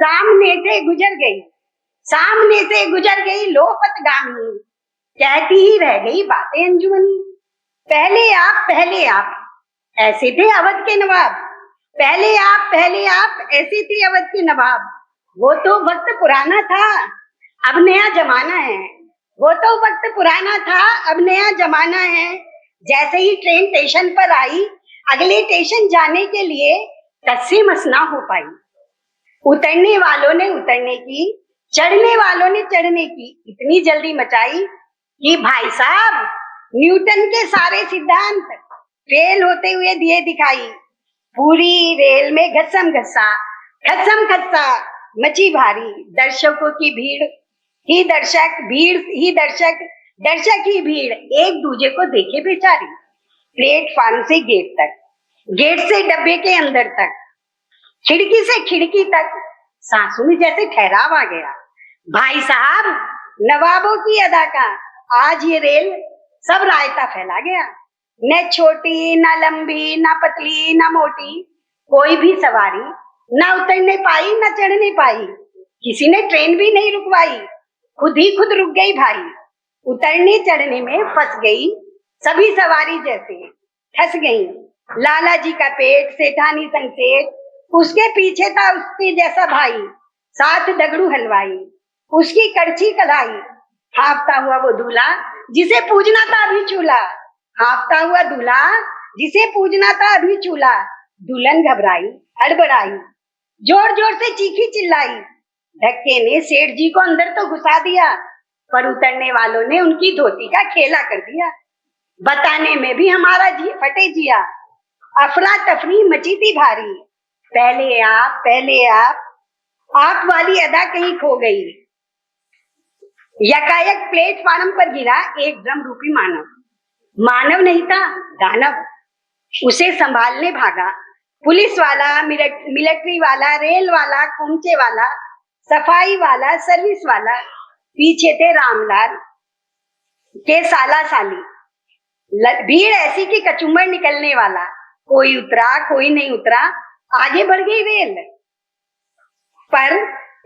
सामने से गुजर गई, सामने से गुजर गई लोपतगामी, कहती ही रह गई बातें अंजुमनी। पहले आप ऐसे थे अवध के नवाब, पहले आप ऐसे थे अवध के नवाब। वो तो वक्त पुराना था, अब नया जमाना है। वो तो वक्त पुराना था, अब नया जमाना है। जैसे ही ट्रेन स्टेशन पर आई, अगले स्टेशन जाने के लिए कस्से मस ना हो पाई। उतरने वालों ने उतरने की, चढ़ने वालों ने चढ़ने की इतनी जल्दी मचाई कि भाई साहब न्यूटन के सारे सिद्धांत फेल होते हुए दिए दिखाई। पूरी रेल में घसम घसा मची भारी। दर्शकों की भीड़ ही दर्शक, भीड़ ही दर्शक, दर्शक ही भीड़, एक दूजे को देखे बेचारी। प्लेटफार्म से गेट तक, गेट से डब्बे के अंदर तक, खिड़की से खिड़की तक सांसों में जैसे ठहराव आ गया। भाई साहब नवाबों की अदा का आज ये रेल सब रायता फैला गया। न छोटी न लंबी न पतली न मोटी, कोई भी सवारी न उतरने पाई न चढ़ने पाई। किसी ने ट्रेन भी नहीं रुकवाई, खुद ही खुद रुक गई भाई। उतरने चढ़ने में फंस गई सभी सवारी जैसे फंस गई। लाला जी का पेट सेठानी संसेठ, उसके पीछे था उसके जैसा भाई। 7 दगड़ू हलवाई, उसकी कड़छी कढ़ाई। हाँफता हुआ वो दूल्हा जिसे पूजना था अभी चूल्हा, हाँफता हुआ दूल्हा जिसे पूजना था अभी चूल्हा। दुल्हन घबराई हड़बड़ाई, जोर जोर से चीखी चिल्लाई। धक्के ने सेठ जी को अंदर तो घुसा दिया, पर उतरने वालों ने उनकी धोती का खेला कर दिया। बताने में भी हमारा जी फटे जिया, अफरा तफरी मची थी भारी। पहले आप वाली अदा कहीं खो गई। यकायक प्लेटफार्म पर गिरा एक ड्रम रूपी मानव, मानव नहीं था दानव। उसे संभालने भागा पुलिस वाला, मिलिट्री वाला, रेल वाला, खोमचे वाला, सफाई वाला, सर्विस वाला। पीछे थे रामलाल के साला साली। भीड़ ऐसी कि कचुम्बर निकलने वाला, कोई उतरा कोई नहीं उतरा। आगे बढ़ गई रेल, पर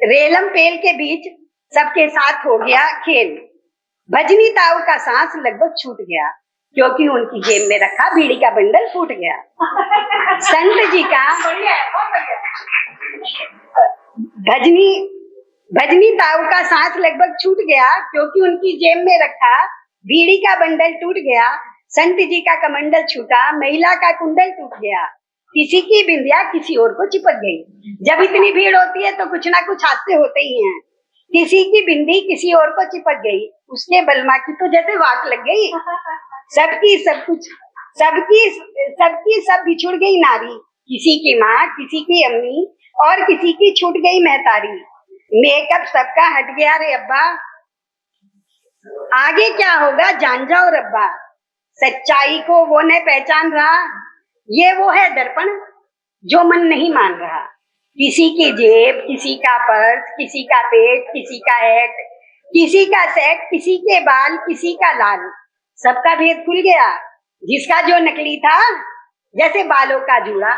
रेलम पेल के बीच सबके साथ हो गया खेल। भजनी ताऊ का सांस लगभग छूट गया, क्योंकि उनकी जेब में रखा बीड़ी का बंडल फूट गया। संत जी का भजनी ताऊ का सांस लगभग छूट गया, क्योंकि उनकी जेब में रखा बीड़ी का बंडल टूट गया। संत जी का कमंडल छूटा, महिला का कुंडल टूट गया। किसी की बिंदिया किसी और को चिपक गई। जब इतनी भीड़ होती है तो कुछ ना कुछ हादसे होते ही हैं। किसी की बिंदी किसी और को चिपक गई, उसके बलमा की तो जैसे वाट लग गई। सबकी सब बिछुड़ गई नारी, किसी की माँ, किसी की अम्मी और किसी की छूट गई महतारी। मेकअप सबका हट गया रे अब्बा, आगे क्या होगा जान जाओ रब्बा। सच्चाई को वो न पहचान रहा, ये वो है दर्पण जो मन नहीं मान रहा। किसी की जेब, किसी का पर्स, किसी का पेट, किसी का हेड, किसी का सेट, किसी के बाल, किसी का लाल। सबका भेद खुल गया, जिसका जो नकली था जैसे बालों का जूड़ा,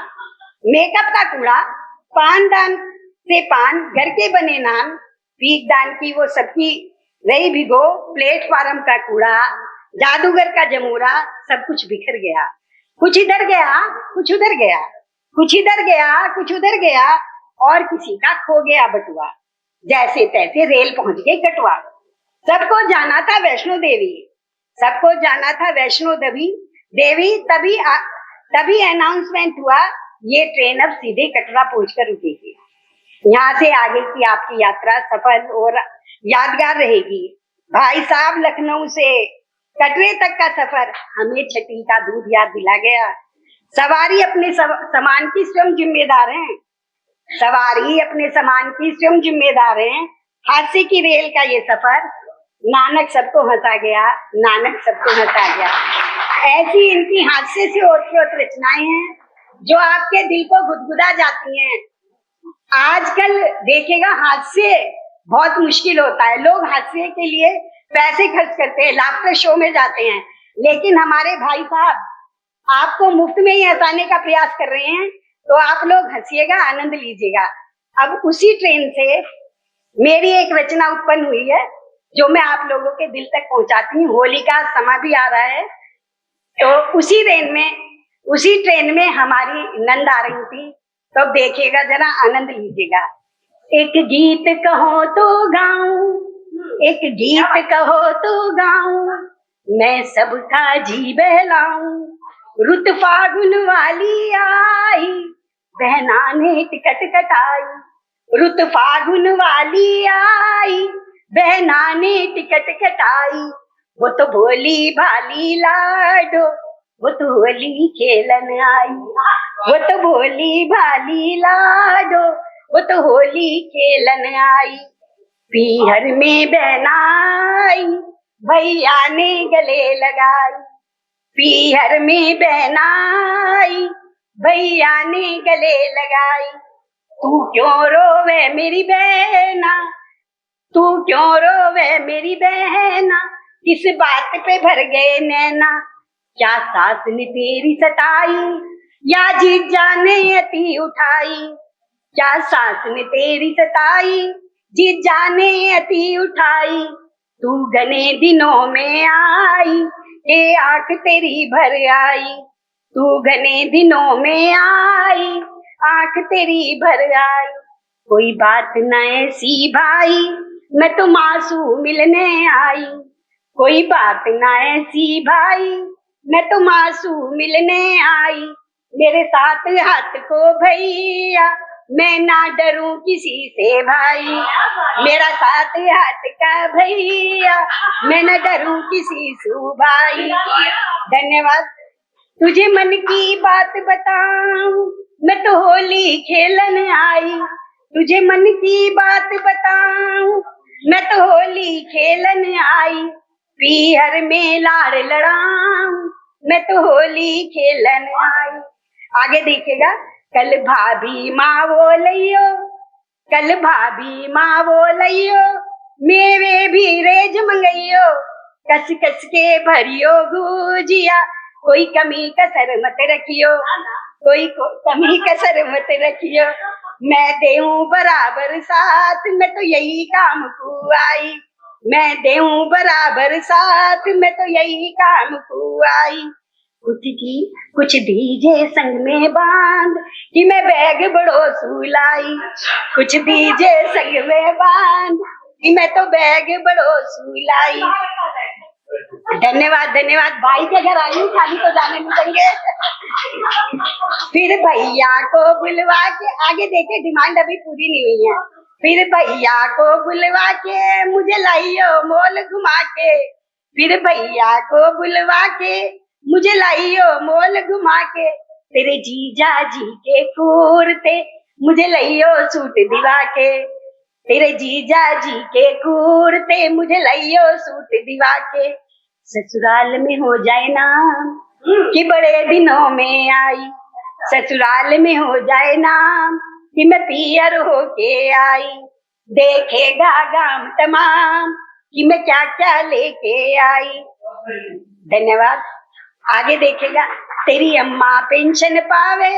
मेकअप का कूड़ा, पान दान से पान, घर के बने नान, भीख दान की वो सबकी रही भिगो। प्लेटफार्म का कूड़ा, जादूगर का जमूरा, सब कुछ बिखर गया। कुछ इधर गया कुछ उधर गया, कुछ इधर गया कुछ उधर गया, और किसी का खो गया बटुआ। जैसे तैसे रेल पहुंच गई कटवा। सबको जाना था वैष्णो देवी, सबको जाना था वैष्णो देवी। तभी अनाउंसमेंट हुआ, ये ट्रेन अब सीधे कटरा पहुंचकर रुकेगी। यहाँ से आगे की आपकी यात्रा सफल और यादगार रहेगी। भाई साहब लखनऊ से कटरे तक का सफर हमें छठी का दूध याद दिला गया। सवारी अपने सामान की स्वयं जिम्मेदार है, सवारी अपने सामान की स्वयं जिम्मेदार है। हादसे की रेल का ये सफर, नानक सबको हंसा गया, नानक सबको हंसा गया। ऐसी इनकी हादसे से ओतप्रोत रचनाएं हैं जो आपके दिल को गुदगुदा जाती हैं। आजकल देखिएगा हादसे बहुत मुश्किल होता है, लोग हादसे के लिए पैसे खर्च करते हैं, लाफ्टर शो में जाते हैं, लेकिन हमारे भाई साहब आपको मुफ्त में ही हंसाने का प्रयास कर रहे हैं। तो आप लोग हंसिएगा, आनंद लीजिएगा। अब उसी ट्रेन से मेरी एक रचना उत्पन्न हुई है जो मैं आप लोगों के दिल तक पहुंचाती हूँ। होली का समय भी आ रहा है, तो उसी ट्रेन में हमारी नंद आ रही थी। तो अब देखिएगा, जरा आनंद लीजिएगा। एक गीत कहो तो गाऊं, एक गीत कहो तो गाऊं, मैं सबका जी बहलाऊं। रुत फागुन वाली आई, बहना ने टिकट कटाई। रुत फागुन वाली आई, बहना ने टिकट कटाई। वो तो भोली भाली लाडो, वो तो होली खेलन आई। वो तो भोली भाली लाडो, वो तो होली खेलन आई। पीहर में बहनाई, भैया ने गले लगाई। पीहर में बहनाई, भैया ने गले लगाई। तू क्यों रोवे मेरी बहना, तू क्यों रोवे मेरी बहना, किस बात पे भर गए नैना। क्या सास ने तेरी सताई, या जीजा ने अति उठाई। क्या सास ने तेरी सताई, जीजा ने अति उठाई। तू घने दिनों में आई, ये आंख तेरी भर आई। तू घने दिनों में आई, आंख तेरी भर आई। कोई बात न ऐसी भाई, मैं तो मासूम मिलने आई। कोई बात न ऐसी भाई, मैं तो मासूम मिलने आई। मेरे साथ हाथ को भैया, मैं ना डरूं किसी से भाई। मेरा साथ हाथ का भैया, मैं ना डरूं किसी से भाई। धन्यवाद। तुझे मन की बात बताऊं, मैं तो होली खेलन आई। तुझे मन की बात बताऊं, मैं तो होली खेलन आई। पीहर में लाड़ लड़ाऊं, मैं तो होली खेलन आई। आगे देखिएगा। कल भाभी माँ बोलियो, कल भाभी माँ बोलियो, मेवे भी रेज मंगइयो। कस कस के भरियो गुजिया, कोई कमी कसर मत रखियो। कोई कमी कसर मत रखियो। मैं देऊं बराबर साथ, मैं तो यही काम को आई। मैं देऊं बराबर साथ, मैं तो यही काम को आई। कुछ दीजे संग में बांध, कि मैं बैग बड़ो सुलाई। कुछ दीजे संग में बांध, कि मैं तो बैग बड़ो सुलाई। धन्यवाद धन्यवाद। भाई के घर आई हूँ, खाली तो जाने नहीं देंगे। फिर भैया को बुलवा के, आगे देखे, डिमांड अभी पूरी नहीं हुई है। फिर भैया को बुलवा के, मुझे लाइयो मोल घुमा के। फिर भैया को बुलवा के, मुझे लाइयो मोल घुमा के। तेरे जीजा जी के कुर्ते, मुझे लाइयो सूट दिवा के। तेरे जीजा जी के कुर्ते, मुझे लाइयो सूट दिवा के। ससुराल में हो जाए ना, कि बड़े दिनों में आई। ससुराल में हो जाए ना, कि मैं पियर होके आई। देखेगा गांव तमाम, कि मैं क्या क्या लेके आई। धन्यवाद। आगे देखेगा। तेरी अम्मा पेंशन पावे,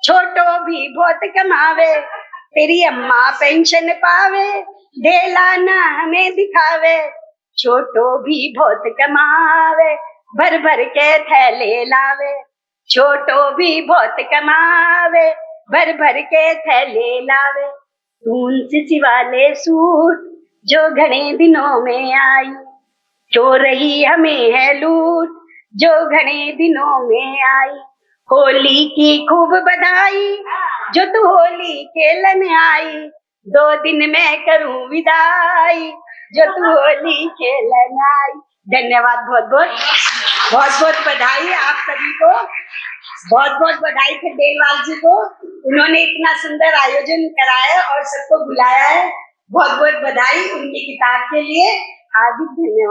छोटो भी बहुत कमावे। तेरी अम्मा पेंशन पावे, ढेला ना हमें दिखावे। छोटो भी बहुत कमावे, भर भर के थैले लावे। छोटो भी बहुत कमावे, भर भर के थैले लावे। तून से सिवाले सूट, जो घने दिनों में आई। जो रही हमें है लूट, जो घने दिनों में आई। होली की खूब बधाई, जो तू होली खेलन आई। 2 दिन में करूं विदाई, जो तू होली खेलन आई। धन्यवाद। बहुत बहुत बधाई आप सभी को। बहुत बहुत बधाई खंडेलवाल जी को, उन्होंने इतना सुंदर आयोजन कराया और सबको बुलाया है। बहुत बहुत बधाई उनकी किताब के लिए। हार्दिक धन्यवाद।